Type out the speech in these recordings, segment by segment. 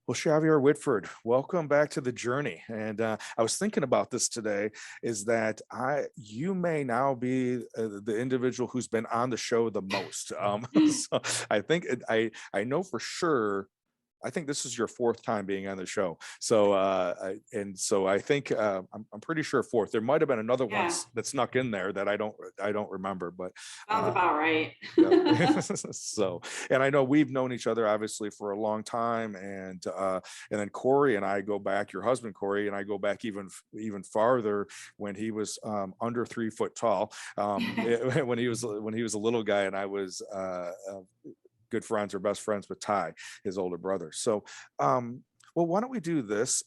Well, Xavier Whitford, welcome back to the journey. And I was thinking about this today. Is that you may now be the individual who's been on the show the most. So I think I know for sure. I think this is your fourth time being on the show. So I think I'm pretty sure fourth. There might have been another one Yeah, that snuck in there that I don't remember, but sounds uh, about right. Yep. So, and I know we've known each other obviously for a long time, and then Corey and I go back. Your husband Corey and I go back even farther when he was under 3 foot tall. When he was a little guy, and I was good friends or best friends with Ty, his older brother. So, well, why don't we do this?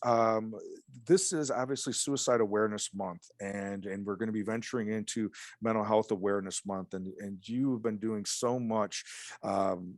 This is obviously Suicide Awareness Month, and we're going to be venturing into Mental Health Awareness Month, and you've been doing so much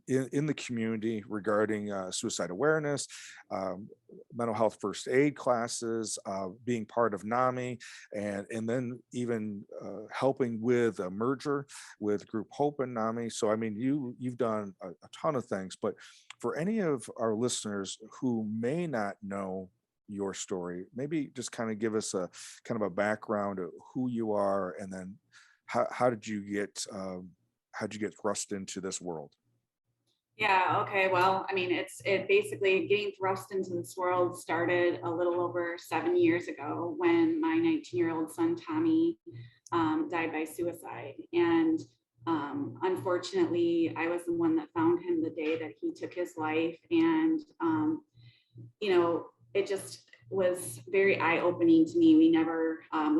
in the community regarding suicide awareness, um, mental health first aid classes, being part of NAMI, and then even helping with a merger with Group Hope and NAMI. So I mean, you've done a ton of things, but for any of our listeners who may not know your story, maybe just kind of give us a kind of a background of who you are, and then how did you get how'd you get thrust into this world? Yeah, okay. Well, I mean, it basically getting thrust into this world started a little over 7 years ago when my 19-year-old son Tommy died by suicide. And unfortunately, I was the one that found him the day that he took his life. And it just was very eye-opening to me. We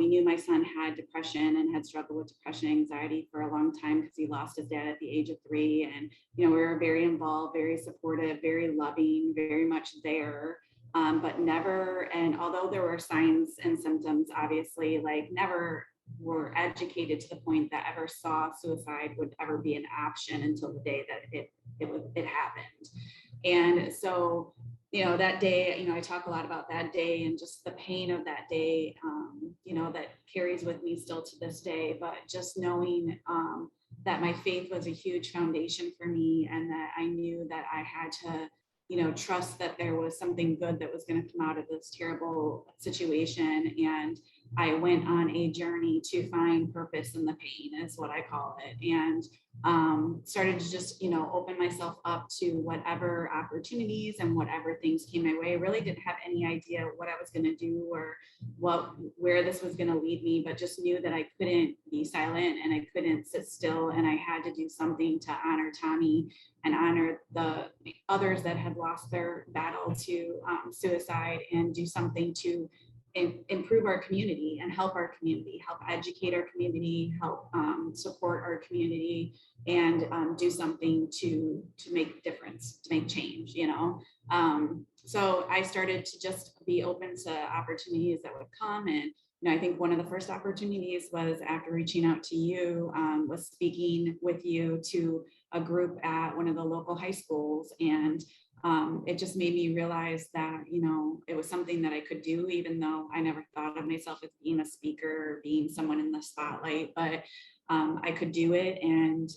knew my son had depression and had struggled with depression and anxiety for a long time because he lost his dad at the age of 3. And, we were very involved, very supportive, very loving, very much there. But never, and although there were signs and symptoms, obviously, like never were educated to the point that ever saw suicide would ever be an option until the day that it happened. And so, that day, I talk a lot about that day and just the pain of that day, that carries with me still to this day. But just knowing that my faith was a huge foundation for me, and that I knew that I had to, trust that there was something good that was going to come out of this terrible situation. And I went on a journey to find purpose in the pain, is what I call it. And started to just, open myself up to whatever opportunities and whatever things came my way. I really didn't have any idea what I was going to do or where this was going to lead me, but just knew that I couldn't be silent and I couldn't sit still, and I had to do something to honor Tommy and honor the others that had lost their battle to suicide, and do something to improve our community and help our community, help educate our community, help support our community, and do something to make a difference, to make change. So I started to just be open to opportunities that would come. And I think one of the first opportunities was after reaching out to you, was speaking with you to a group at one of the local high schools. And it just made me realize that, it was something that I could do, even though I never thought of myself as being a speaker or being someone in the spotlight, but I could do it. And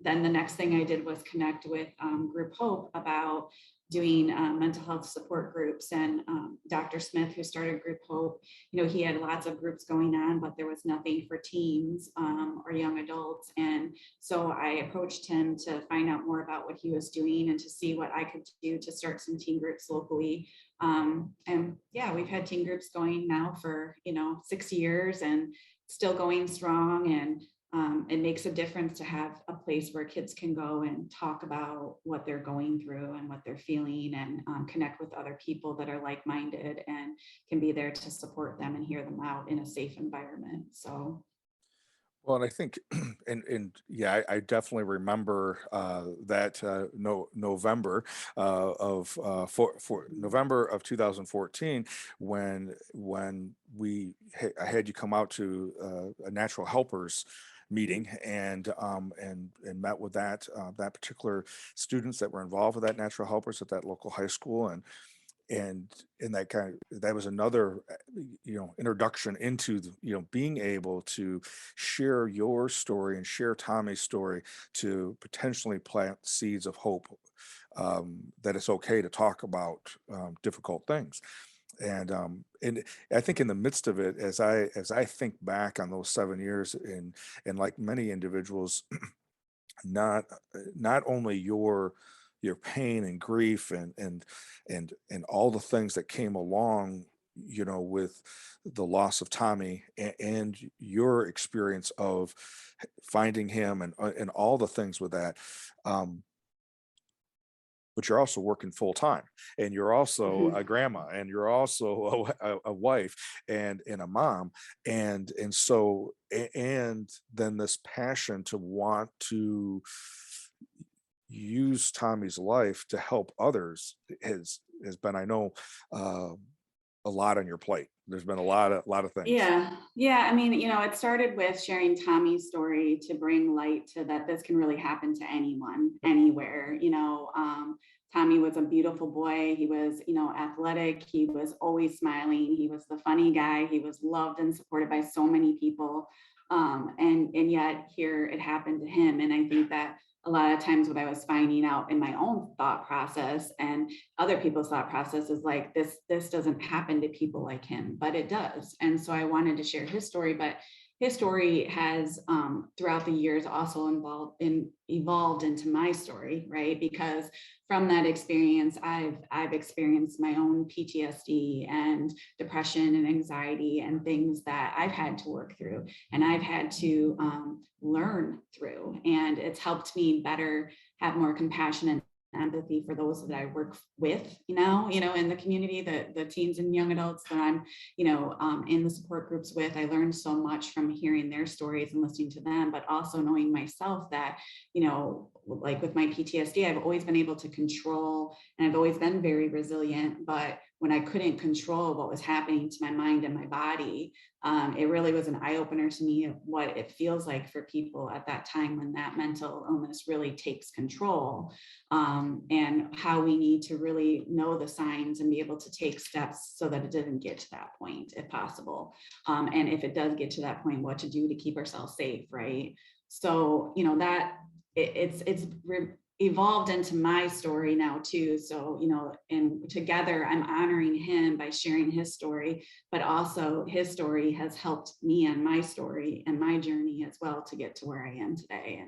then the next thing I did was connect with Group Hope about doing mental health support groups. And Dr. Smith, who started Group Hope, he had lots of groups going on, but there was nothing for teens or young adults. And so I approached him to find out more about what he was doing and to see what I could do to start some teen groups locally. And yeah, we've had teen groups going now for, 6 years and still going strong. And it makes a difference to have a place where kids can go and talk about what they're going through and what they're feeling, and connect with other people that are like-minded and can be there to support them and hear them out in a safe environment. So Well, and I think, and yeah, I definitely remember that no November for November of 2014, when I had you come out to a natural helpers meeting, and met with that particular students that were involved with that natural helpers at that local high school. and that was another introduction into being able to share your story and share Tommy's story to potentially plant seeds of hope, that it's okay to talk about difficult things. And I think in the midst of it, as I think back on those 7 years, and like many individuals, not not only your pain and grief and all the things that came along, with the loss of Tommy, and your experience of finding him, and all the things with that. um but you're also working full time, and you're also a Mhm. grandma, and you're also a wife, and a mom, and then this passion to want to use Tommy's life to help others has been, I know, uh, a lot on your plate. There's been a lot of things. Yeah. Yeah. I mean, it started with sharing Tommy's story to bring light to that this can really happen to anyone, anywhere. Tommy was a beautiful boy. He was, athletic. He was always smiling. He was the funny guy. He was loved and supported by so many people. And yet here it happened to him. And I think that a lot of times what I was finding out in my own thought process and other people's thought process is like this doesn't happen to people like him, but it does. And so I wanted to share his story, but his story has throughout the years also evolved into my story, right? Because from that experience, I've experienced my own PTSD and depression and anxiety and things that I've had to work through and I've had to learn through, and it's helped me better have more compassion and empathy for those that I work with, in the community, the teens and young adults that I'm, in the support groups with. I learned so much from hearing their stories and listening to them, but also knowing myself that, like with my PTSD, I've always been able to control and I've always been very resilient. But when I couldn't control what was happening to my mind and my body, it really was an eye opener to me of what it feels like for people at that time when that mental illness really takes control, and how we need to really know the signs and be able to take steps so that it doesn't get to that point, if possible. And if it does get to that point, what to do to keep ourselves safe, right? So, that evolved into my story now too. So, and together I'm honoring him by sharing his story, but also his story has helped me on my story and my journey as well to get to where I am today.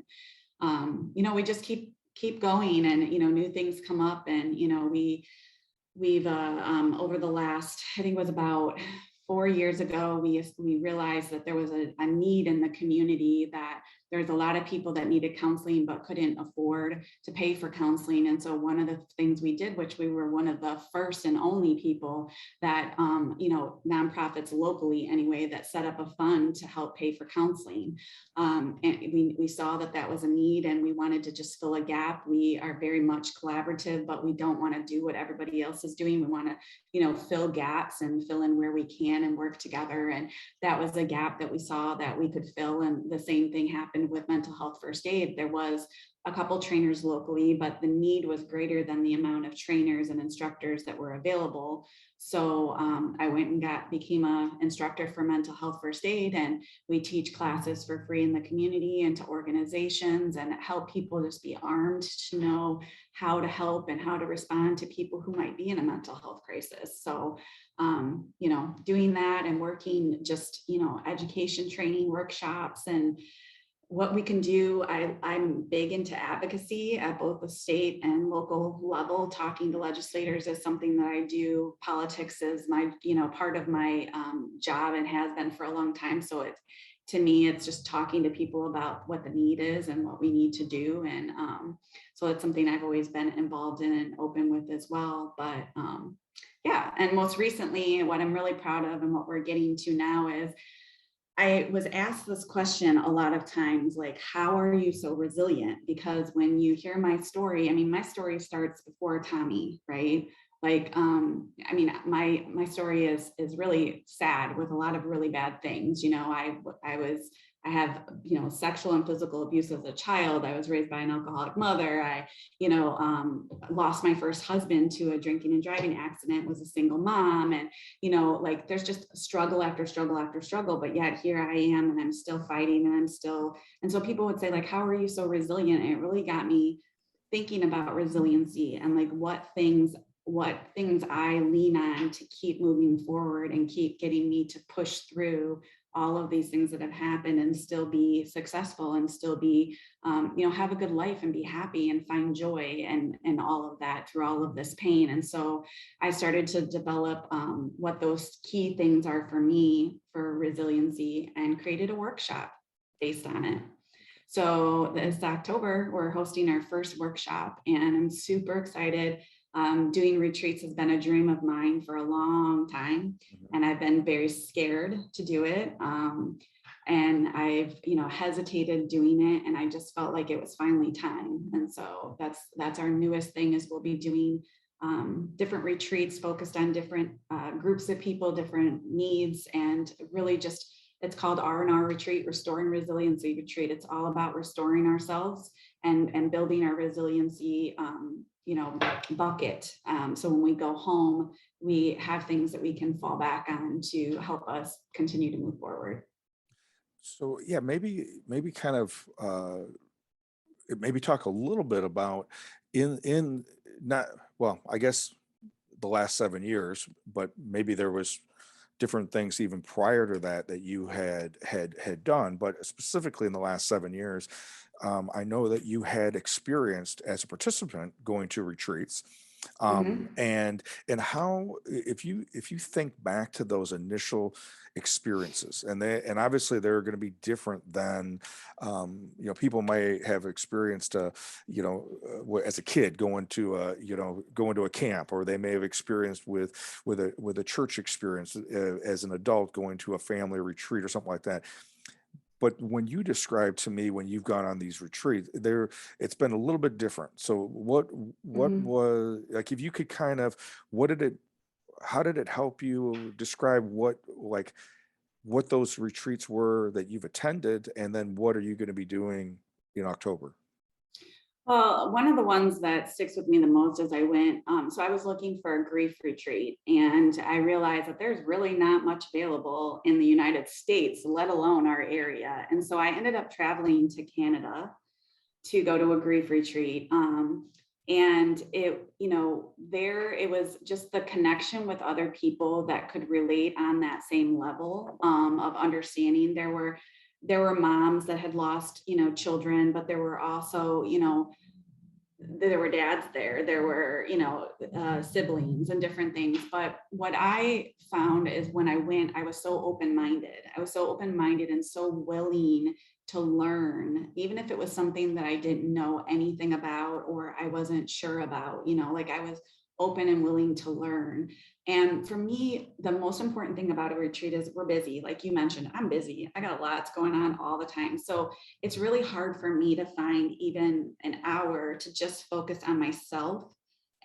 And we just keep going, and new things come up, and we've over the last, I think it was about 4 years ago, we realized that there was a need in the community, that there's a lot of people that needed counseling but couldn't afford to pay for counseling. And so one of the things we did, which we were one of the first and only people that, nonprofits locally anyway, that set up a fund to help pay for counseling. And we saw that that was a need, and we wanted to just fill a gap. We are very much collaborative, but we don't want to do what everybody else is doing. We want to, fill gaps and fill in where we can and work together. And that was a gap that we saw that we could fill. And the same thing happened with mental health first aid. There was a couple trainers locally, but the need was greater than the amount of trainers and instructors that were available. So I went and became an instructor for mental health first aid, and we teach classes for free in the community and to organizations, and help people just be armed to know how to help and how to respond to people who might be in a mental health crisis. So doing that and working just, education, training, workshops, and what we can do. I'm big into advocacy at both the state and local level. Talking to legislators is something that I do. Politics is my, part of my job, and has been for a long time. So to me, it's just talking to people about what the need is and what we need to do. And so it's something I've always been involved in and open with as well. But yeah, and most recently, what I'm really proud of and what we're getting to now is, I was asked this question a lot of times, like, how are you so resilient? Because when you hear my story, I mean, my story starts before Tommy, right? Like, I mean, my story is really sad with a lot of really bad things. I was I have, sexual and physical abuse as a child. I was raised by an alcoholic mother. I, lost my first husband to a drinking and driving accident, was a single mom. And, like there's just struggle after struggle after struggle, but yet here I am and I'm still fighting and so people would say like, how are you so resilient? And it really got me thinking about resiliency and like what things I lean on to keep moving forward and keep getting me to push through all of these things that have happened and still be successful and still be, have a good life and be happy and find joy and all of that through all of this pain. And so I started to develop what those key things are for me for resiliency and created a workshop based on it. So this October, we're hosting our first workshop and I'm super excited. Doing retreats has been a dream of mine for a long time, and I've been very scared to do it. And I've, hesitated doing it, and I just felt like it was finally time. And so that's our newest thing is we'll be doing different retreats focused on different groups of people, different needs, and really just it's called R&R Retreat, Restoring Resiliency Retreat. It's all about restoring ourselves and building our resiliency bucket. So when we go home, we have things that we can fall back on to help us continue to move forward. So yeah, maybe kind of maybe talk a little bit about in not well, I guess the last 7 years, but maybe there was different things even prior to that that you had done, but specifically in the last 7 years, I know that you had experienced as a participant going to retreats, Mhm. and how if you think back to those initial experiences, and obviously they're going to be different than people may have experienced as a kid going to a camp, or they may have experienced with a church experience as an adult going to a family retreat or something like that. But when you describe to me when you've gone on these retreats, it's been a little bit different. So what Mhm. was like, if you could kind of, what did it how did it help you describe what those retreats were that you've attended, and then what are you going to be doing in October? Well, one of the ones that sticks with me the most as I went, so I was looking for a grief retreat, and I realized that there's really not much available in the United States, let alone our area. And so I ended up traveling to Canada to go to a grief retreat. And there it was just the connection with other people that could relate on that same level of understanding. There were moms that had lost, children, but there were also, there were dads there were, siblings and different things. But what I found is when I went, I was so open-minded and so willing to learn, even if it was something that I didn't know anything about or I wasn't sure about, like I was open and willing to learn. And for me, the most important thing about a retreat is we're busy. Like you mentioned, I'm busy. I got lots going on all the time. So it's really hard for me to find even an hour to just focus on myself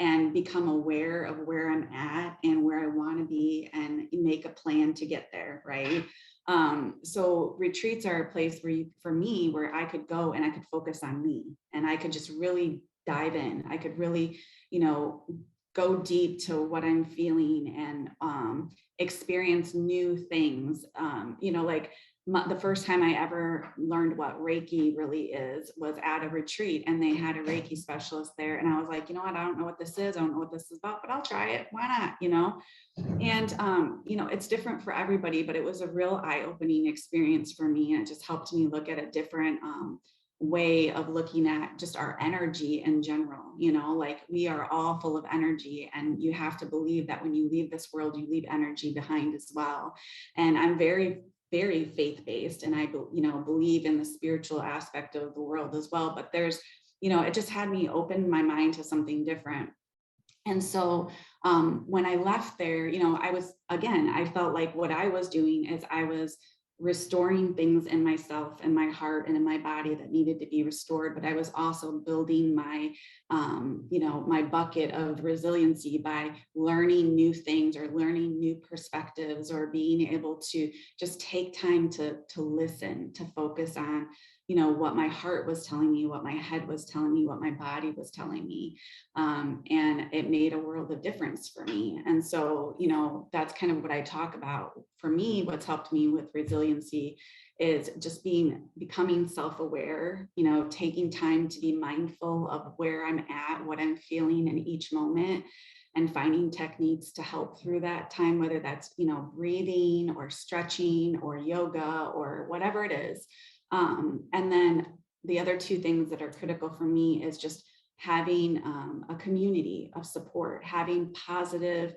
and become aware of where I'm at and where I want to be and make a plan to get there, right? So retreats are a place for me, where I could go and I could focus on me and I could just really dive in. I could really, go deep to what I'm feeling and experience new things. Like the first time I ever learned what Reiki really is was at a retreat, and they had a Reiki specialist there. And I was like, you know what? I don't know what this is. I don't know what this is about, but I'll try it. Why not? And, it's different for everybody, but it was a real eye-opening experience for me. And it just helped me look at a different way of looking at just our energy in general. Like we are all full of energy, and you have to believe that when you leave this world, you leave energy behind as well. And I'm very, very faith-based, and I, believe in the spiritual aspect of the world as well. But there's, it just had me open my mind to something different. And so when I left there, I felt like what I was doing is I was restoring things in myself and my heart and in my body that needed to be restored, but I was also building my, my bucket of resiliency by learning new things or learning new perspectives, or being able to just take time to listen, to focus on, what my heart was telling me, what my head was telling me, what my body was telling me. And it made a world of difference for me. And so, that's kind of what I talk about. For me, what's helped me with resiliency is just becoming self-aware, taking time to be mindful of where I'm at, what I'm feeling in each moment, and finding techniques to help through that time, whether that's, breathing or stretching or yoga or whatever it is. And then the other two things that are critical for me is just having a community of support, having positive,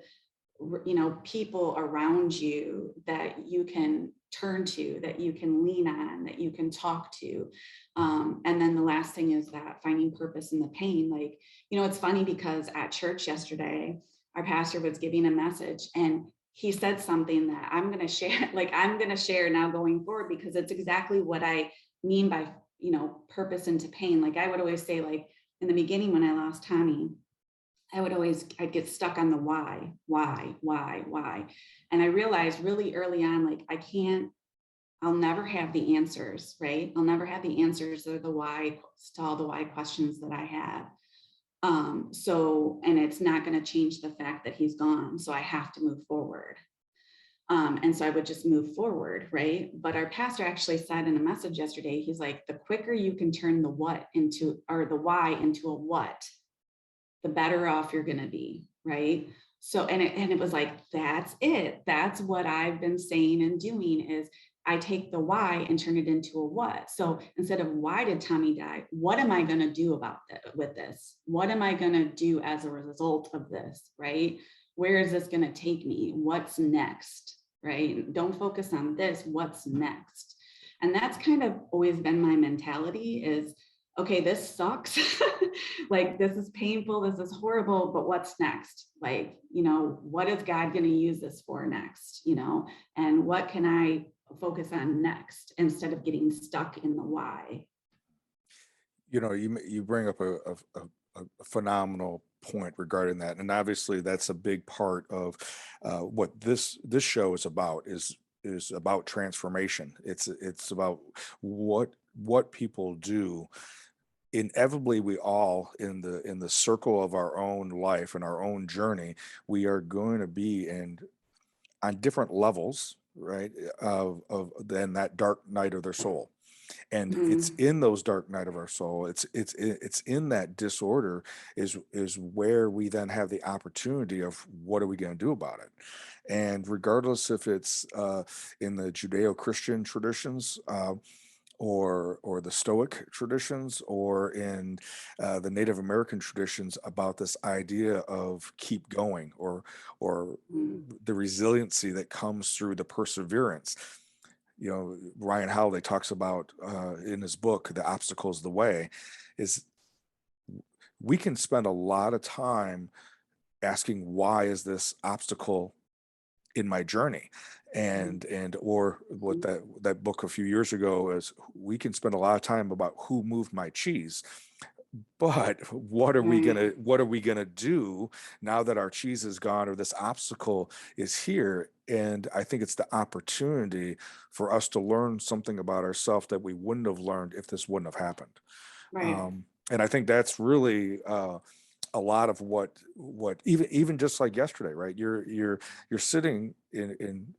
people around you that you can turn to, that you can lean on, that you can talk to. And then the last thing is that finding purpose in the pain. Like, it's funny because at church yesterday, our pastor was giving a message, and he said something that I'm going to share, I'm going to share now going forward, because it's exactly what I mean by, purpose into pain. Like I would always say, like in the beginning, when I lost Tommy, I'd get stuck on the why. And I realized really early on, like I'll never have the answers, right? I'll never have the answers or the why to all the why questions that I have. And it's not going to change the fact that he's gone. So I have to move forward. And so I would just move forward, right? But our pastor actually said in a message yesterday, he's like, the quicker you can turn the what into, or the why into a what, the better off you're going to be, right? So, and it was like, that's it. That's what I've been saying and doing is I take the why and turn it into a what. So instead of why did Tommy die, what am I going to do about that with this? What am I going to do as a result of this, right? Where is this going to take me? What's next, right? Don't focus on this, what's next? And that's kind of always been my mentality is, okay, this sucks. Like, this is painful, this is horrible, but what's next? Like, what is God going to use this for next? And what can I focus on next instead of getting stuck in the why? You bring up a phenomenal point regarding that, and obviously that's a big part of what this show is about. Is about transformation. It's about what people do. Inevitably, we all in the circle of our own life and our own journey, we are going to be on different levels, right, of then that dark night of their soul. And it's Mhm. in those dark night of our soul, it's in that disorder is where we then have the opportunity of what are we going to do about it. And regardless if it's in the Judeo-Christian traditions, or the Stoic traditions, or in the Native American traditions, about this idea of keep going, or Mhm. the resiliency that comes through the perseverance. Ryan Holiday talks about in his book, The Obstacle's the Way, is we can spend a lot of time asking, why is this obstacle in my journey? And or what that book a few years ago is, we can spend a lot of time about who moved my cheese, but Right. what are we gonna do now that our cheese is gone, or this obstacle is here? And I think it's the opportunity for us to learn something about ourselves that we wouldn't have learned if this wouldn't have happened. Right. And I think that's really a lot of what even just like yesterday, right? You're sitting in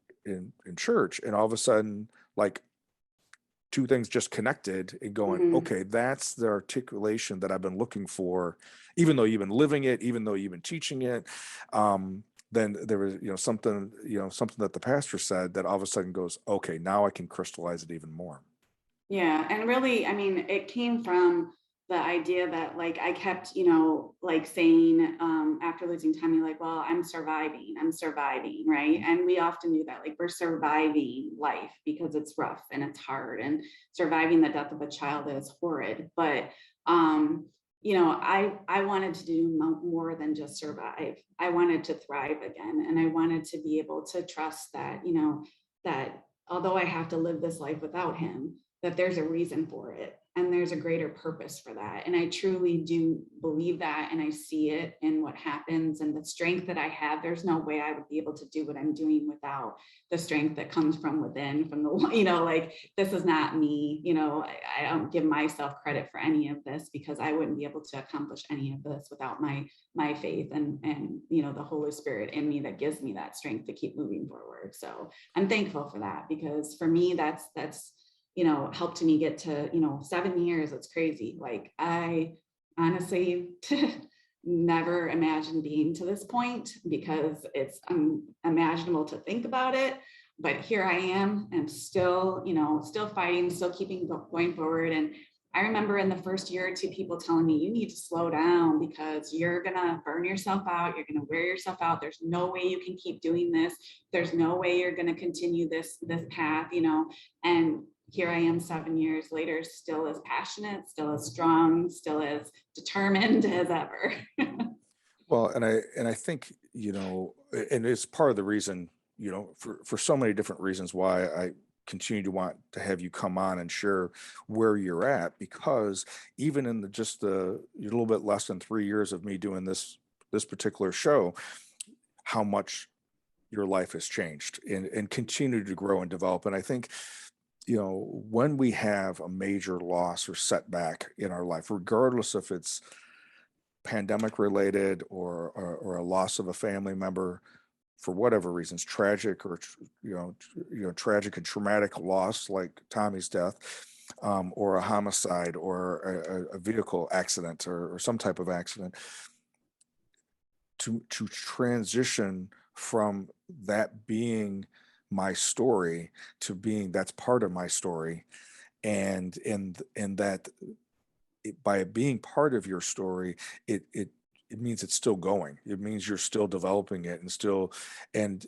church, and all of a sudden, like, two things just connected and going, Mhm. okay, that's the articulation that I've been looking for, even though you've been living it, even though you've been teaching it. Then there was, something that the pastor said that all of a sudden goes, okay, now I can crystallize it even more. Yeah. And really, I mean, it came from the idea that like I kept, like saying after losing Tommy, like, well, I'm surviving, right? And we often do that, like we're surviving life because it's rough and it's hard, and surviving the death of a child is horrid. But I wanted to do more than just survive. I wanted to thrive again, and I wanted to be able to trust that, that although I have to live this life without him, that there's a reason for it and there's a greater purpose for that. And I truly do believe that. And I see it in what happens and the strength that I have. There's no way I would be able to do what I'm doing without the strength that comes from within, from the, like, this is not me, I don't give myself credit for any of this, because I wouldn't be able to accomplish any of this without my faith and the Holy Spirit in me that gives me that strength to keep moving forward. So I'm thankful for that, because for me, that's helped me get to 7 years. It's crazy. Like, I honestly never imagined being to this point, because it's unimaginable to think about it. But here I am, and still fighting, still keeping going forward. And I remember in the first year or two, people telling me, you need to slow down because you're going to burn yourself out. You're going to wear yourself out. There's no way you can keep doing this. There's no way you're going to continue this path, and here I am 7 years later, still as passionate, still as strong, still as determined as ever. Well, and I think, and it's part of the reason, for so many different reasons why I continue to want to have you come on and share where you're at, because even in just the a little bit less than 3 years of me doing this particular show, how much your life has changed and continue to grow and develop. And I think, when we have a major loss or setback in our life, regardless if it's pandemic related or a loss of a family member, for whatever reasons, tragic or tragic and traumatic loss like Tommy's death, or a homicide or a vehicle accident or some type of accident, to transition from that being my story to being that's part of my story, and that by it being part of your story, it means it's still going. It means you're still developing it and still, and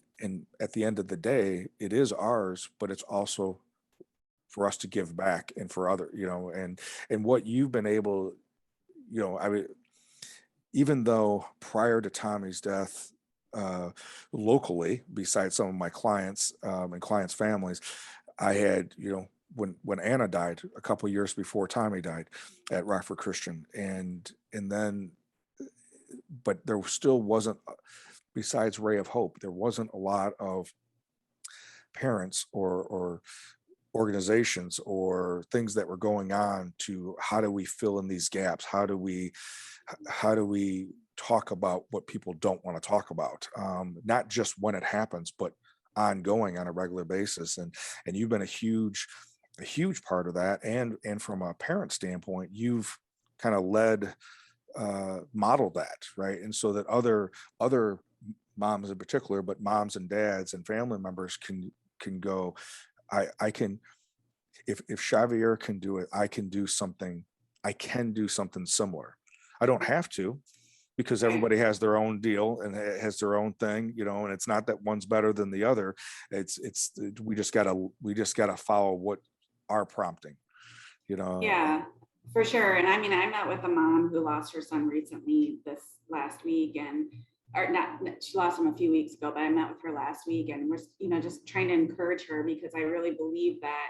at the end of the day, it is ours, but it's also for us to give back and for other, and what you've been able, I mean, even though prior to Tommy's death, locally, besides some of my clients and clients' families, I had, when Anna died a couple years before Tommy died at Rockford Christian, and then, but there still wasn't, besides Ray of Hope, there wasn't a lot of parents or organizations or things that were going on to how do we fill in these gaps, how do we talk about what people don't want to talk about, not just when it happens but ongoing on a regular basis, and you've been a huge part of that, and from a parent standpoint, you've kind of led, modeled that, right, and so that other moms in particular, but moms and dads and family members can go, I can, if Xavier can do it, I can do something similar. I don't have to, because Right. everybody has their own deal and has their own thing, and it's not that one's better than the other. It's we just gotta follow what our prompting, you know. Yeah, for sure. And I mean, I met with a mom who lost her son recently this last week, and or not, she lost him a few weeks ago, but I met with her last week, and we're, just trying to encourage her, because I really believe that,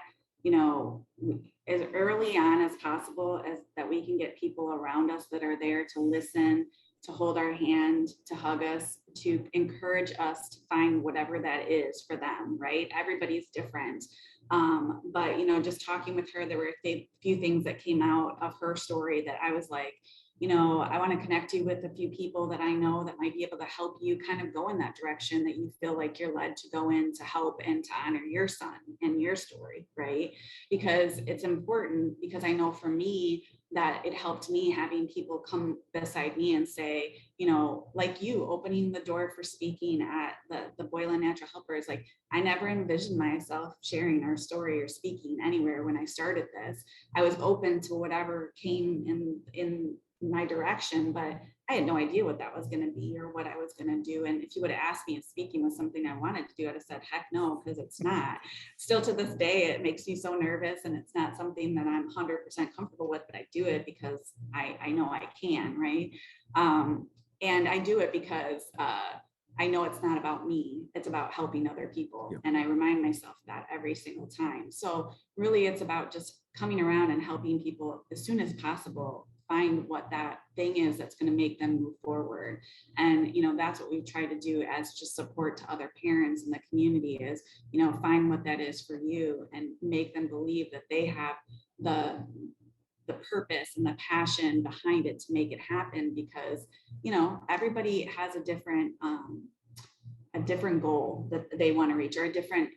as early on as possible, as that we can get people around us that are there to listen, to hold our hand, to hug us, to encourage us to find whatever that is for them, right? Everybody's different. But just talking with her, there were a few things that came out of her story that I was like, I want to connect you with a few people that I know that might be able to help you kind of go in that direction that you feel like you're led to go in, to help and to honor your son and your story, right? Because it's important, because I know for me that it helped me having people come beside me and say, like you opening the door for speaking at the Boylan Natural Helpers, like, I never envisioned myself sharing our story or speaking anywhere when I started this. I was open to whatever came in my direction, but I had no idea what that was going to be or what I was going to do. And if you would have asked me if speaking was something I wanted to do, I'd have said, heck no, because it's not. Still to this day, it makes me so nervous, and it's not something that I'm 100% comfortable with, but I do it because I know I can, right? And I do it because I know it's not about me, it's about helping other people. Yeah. And I remind myself that every single time. So really it's about just coming around and helping people as soon as possible find what that thing is that's going to make them move forward. And that's what we've tried to do as just support to other parents in the community is, find what that is for you and make them believe that they have the purpose and the passion behind it to make it happen, because everybody has a different goal that they want to reach, or a different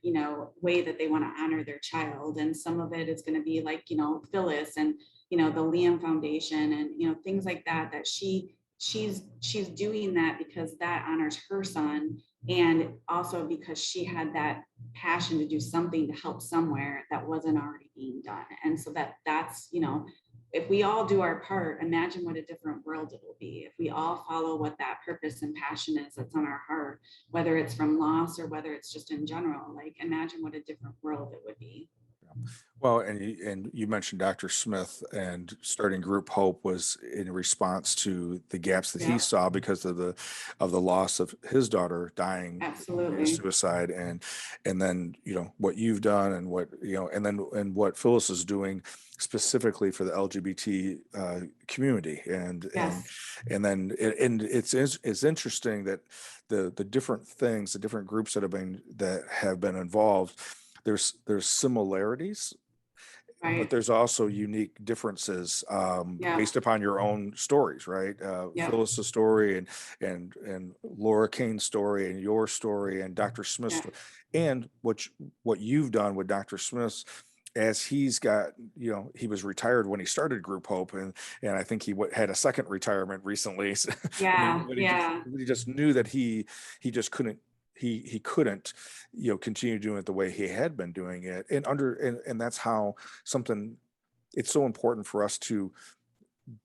way that they want to honor their child. And some of it is going to be like Phyllis and the Liam Foundation and things like that, that she's doing that because that honors her son, and also because she had that passion to do something to help somewhere that wasn't already being done. And so that's if we all do our part, imagine what a different world it will be if we all follow what that purpose and passion is that's on our heart, whether it's from loss or whether it's just in general. Like, imagine what a different world it would be. Well, and you mentioned Dr. Smith, and starting Group Hope was in response to the gaps that he Yeah, saw because of the loss of his daughter dying via absolutely. suicide, and then what you've done, and what and what Phyllis is doing specifically for the LGBT community, Yes, and it's interesting that the different things, the different groups that have been involved, there's similarities, but right. there's also unique differences Yeah, based upon your own stories, right? yep, Phyllis's story, and Laura Kane's story, and your story, and Dr. Smith's yeah, story, and what you've done with Dr. Smith's, as he's got, he was retired when he started Group Hope, and I think he had a second retirement recently. yeah, When yeah. he just knew that he just couldn't, he couldn't continue doing it the way he had been doing it, and that's how something, it's so important for us to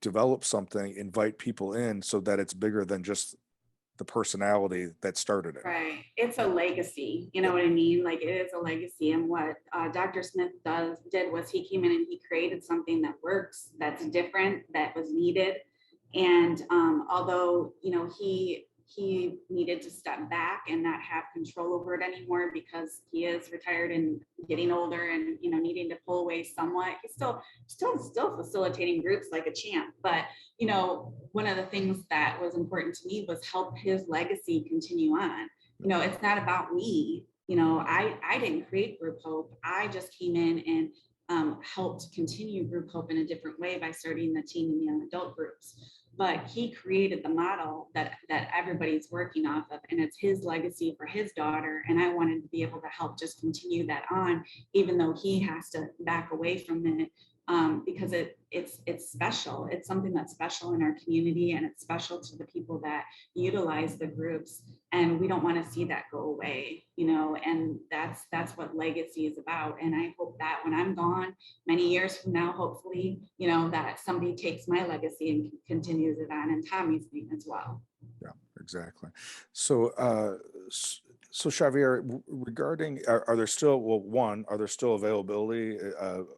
develop something, invite people in, so that it's bigger than just the personality that started it. Right. It's a legacy. You know Yep. what I mean? Like, it is a legacy. And what Dr. Smith did was he came in and he created something that works, that's different, that was needed. And although, he needed to step back and not have control over it anymore because he is retired and getting older and, needing to pull away somewhat, he's still facilitating groups like a champ. But one of the things that was important to me was help his legacy continue on. It's not about me. I didn't create Group Hope. I just came in and helped continue Group Hope in a different way by starting the teen and young adult groups. But he created the model that everybody's working off of, and it's his legacy for his daughter. And I wanted to be able to help just continue that on, even though he has to back away from it, because it's special. It's something that's special in our community, and it's special to the people that utilize the groups. And we don't want to see that go away, and that's what legacy is about. And I hope that when I'm gone many years from now, hopefully, that somebody takes my legacy and continues it on, and Tommy's name as well. Yeah, exactly. So, so Xavier, regarding, are there still, well, one, are there still availability,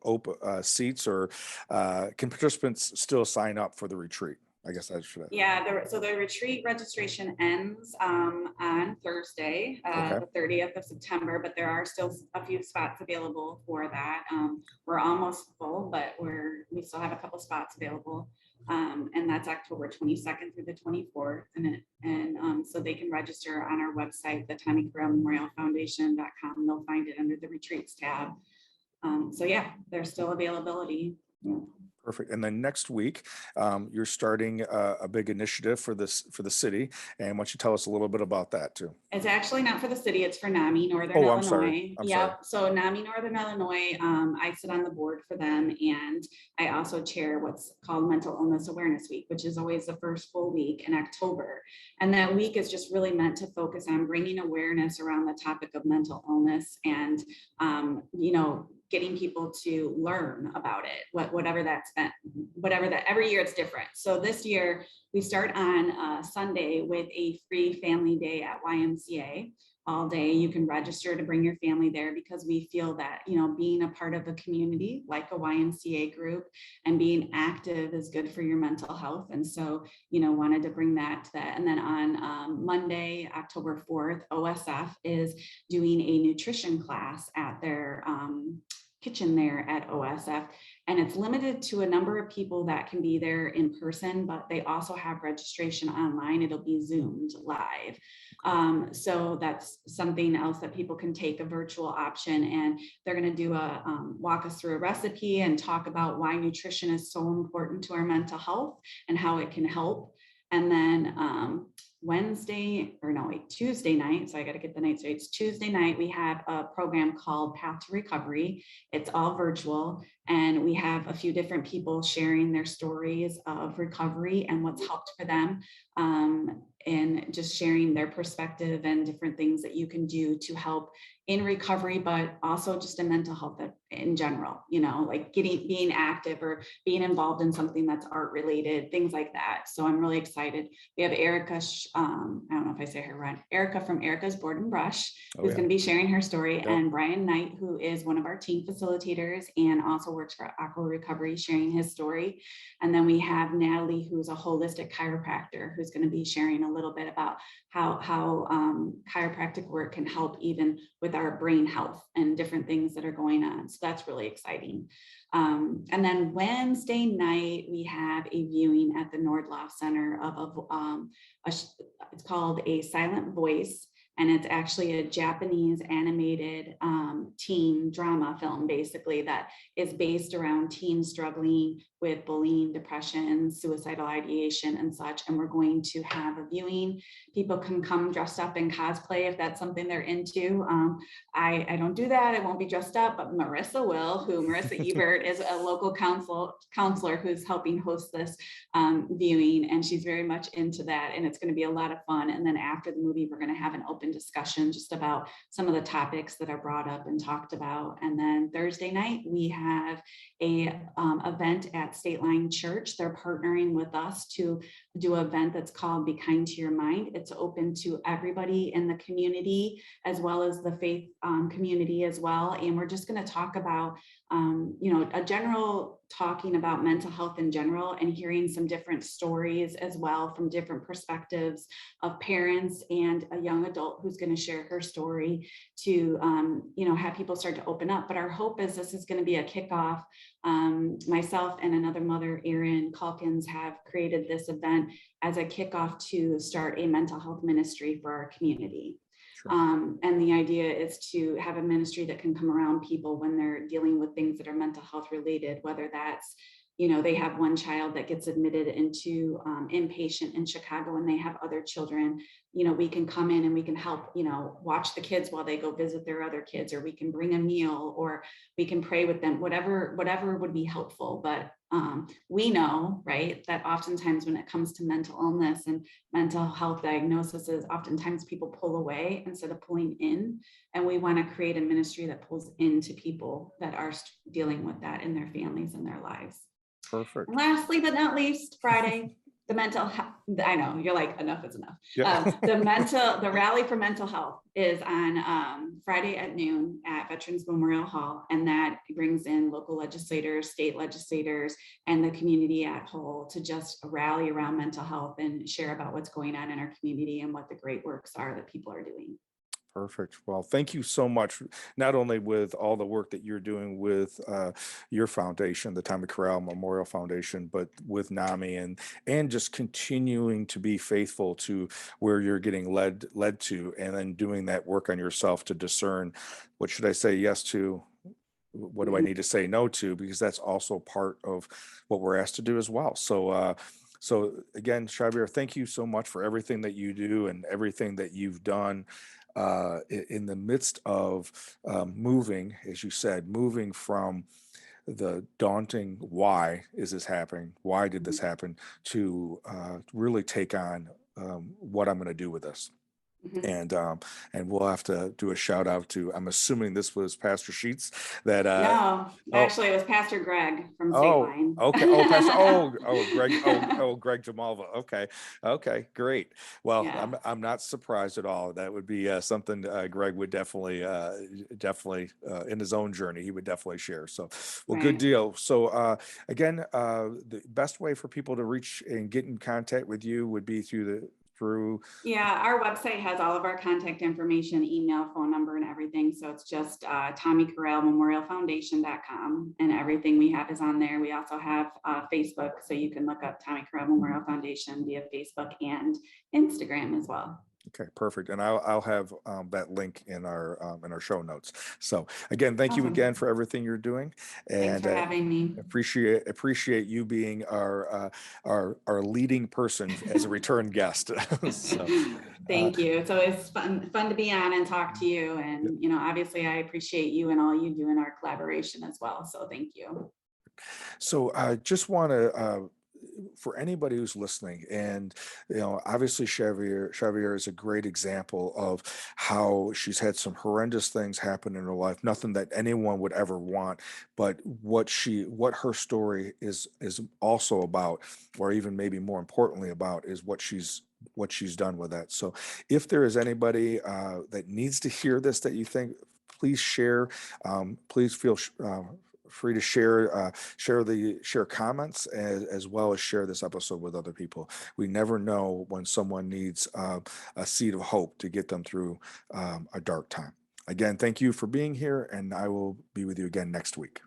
open seats, or can participants still sign up for the retreat? I guess I should. Yeah, so the retreat registration ends on Thursday, Okay. the 30th of September, but there are still a few spots available for that. We're almost full, but we still have a couple spots available. And that's October 22nd through the 24th. And so they can register on our website, the Tommy Carell Memorial Foundation.com. They'll find it under the retreats tab. So yeah, there's still availability. Yeah. Perfect. And then next week, you're starting a big initiative for the city. And why don't you tell us a little bit about that too? It's actually not for the city, it's for NAMI, Northern Oh, I'm sorry. Illinois. I'm sorry. Yep, so NAMI Northern Illinois, I sit on the board for them, and I also chair what's called Mental Illness Awareness Week, which is always the first full week in October. And that week is just really meant to focus on bringing awareness around the topic of mental illness, and getting people to learn about it, whatever that's been, every year it's different. So this year we start on Sunday with a free family day at YMCA. all day. You can register to bring your family there because we feel that, being a part of a community like a YMCA group and being active is good for your mental health. And so, wanted to bring that to that. And then on Monday, October 4th, OSF is doing a nutrition class at their kitchen there at OSF. And it's limited to a number of people that can be there in person, but they also have registration online. It'll be Zoomed live. So that's something else that people can take, a virtual option, and they're going to do walk us through a recipe and talk about why nutrition is so important to our mental health and how it can help. And then Tuesday night. So I got to get the night straight. It's Tuesday night. We have a program called Path to Recovery. It's all virtual. And we have a few different people sharing their stories of recovery and what's helped for them. And just sharing their perspective and different things that you can do to help in recovery, but also just in mental health in general, like being active or being involved in something that's art related, things like that. So I'm really excited. We have Erica, I don't know if I say her right, Erica from Erica's Board and Brush, who's going to be sharing her story, and Brian Knight, who is one of our team facilitators and also works for Aqua Recovery, sharing his story. And then we have Natalie, who's a holistic chiropractor, who's going to be sharing a little bit about how chiropractic work can help even with our brain health and different things that are going on. So that's really exciting. And then Wednesday night, we have a viewing at the Nordloff Center of it's called A Silent Voice. And it's actually a Japanese animated teen drama film, basically, that is based around teens struggling with bullying, depression, suicidal ideation, and such. And we're going to have a viewing. People can come dressed up in cosplay if that's something they're into. I don't do that. I won't be dressed up, but Marissa will, Marissa Ebert is a local counselor who's helping host this viewing. And she's very much into that. And it's going to be a lot of fun. And then after the movie, we're going to have an open discussion just about some of the topics that are brought up and talked about. And then Thursday night, we have a event at State Line Church. They're partnering with us to do an event that's called Be Kind to Your Mind. It's open to everybody in the community, as well as the faith community as well. And we're just going to talk about, a general talking about mental health in general, and hearing some different stories as well from different perspectives of parents and a young adult who's going to share her story to, have people start to open up. But our hope is this is going to be a kickoff. Myself and another mother, Erin Calkins, have created this event as a kickoff to start a mental health ministry for our community. And the idea is to have a ministry that can come around people when they're dealing with things that are mental health related, whether that's, they have one child that gets admitted into inpatient in Chicago, and they have other children. We can come in and we can help, watch the kids while they go visit their other kids, or we can bring a meal, or we can pray with them, whatever would be helpful. But we know, right, that oftentimes when it comes to mental illness and mental health diagnosis, oftentimes people pull away instead of pulling in. And we want to create a ministry that pulls into people that are dealing with that in their families and their lives. Perfect. And lastly, but not least, Friday, the mental health. I know you're like, enough is enough. Yeah. The rally for mental health is on Friday at noon at Veterans Memorial Hall, and that brings in local legislators, state legislators, and the community at whole to just rally around mental health and share about what's going on in our community and what the great works are that people are doing. Perfect. Well, thank you so much, not only with all the work that you're doing with your foundation, the Tommy Corral Memorial Foundation, but with NAMI, and just continuing to be faithful to where you're getting led to, and then doing that work on yourself to discern what should I say yes to, what do I need to say no to, because that's also part of what we're asked to do as well. So again, Xavier, thank you so much for everything that you do and everything that you've done in the midst of moving, as you said, moving from the daunting why is this happening, why did this happen, to really take on what I'm going to do with this. Mhm. And we'll have to do a shout out to, I'm assuming this was Pastor Sheets that No, oh, actually, it was Pastor Greg from State oh, Line. okay. Greg. Greg Jamalva. Okay. Okay. Great. Well, Yeah, I'm not surprised at all. That would be something Greg would definitely in his own journey, he would definitely share. So, well, good right. deal. So, again, the best way for people to reach and get in contact with you would be through. Yeah, our website has all of our contact information, email, phone number, and everything. So it's just Tommy Corral Memorial Foundation.com, and everything we have is on there. We also have Facebook, so you can look up Tommy Corral Memorial Foundation via Facebook and Instagram as well. Okay, perfect. And I'll have that link in our show notes. So again, thank you again Awesome. for everything you're doing, Thanks and for having me. appreciate you being our leading person as a return guest. So uh, Thank you. It's always fun to be on and talk to you. yeah. And, obviously I appreciate you and all you do in our collaboration as well. So thank you. So I just want to, for anybody who's listening, and obviously Xavier is a great example of how she's had some horrendous things happen in her life, nothing that anyone would ever want, but what her story is also about, or even maybe more importantly about, is what she's done with that. So if there is anybody that needs to hear this that you think, please share. Please feel free to share comments as well as share this episode with other people. We never know when someone needs a seed of hope to get them through a dark time. Again, thank you for being here, and I will be with you again next week.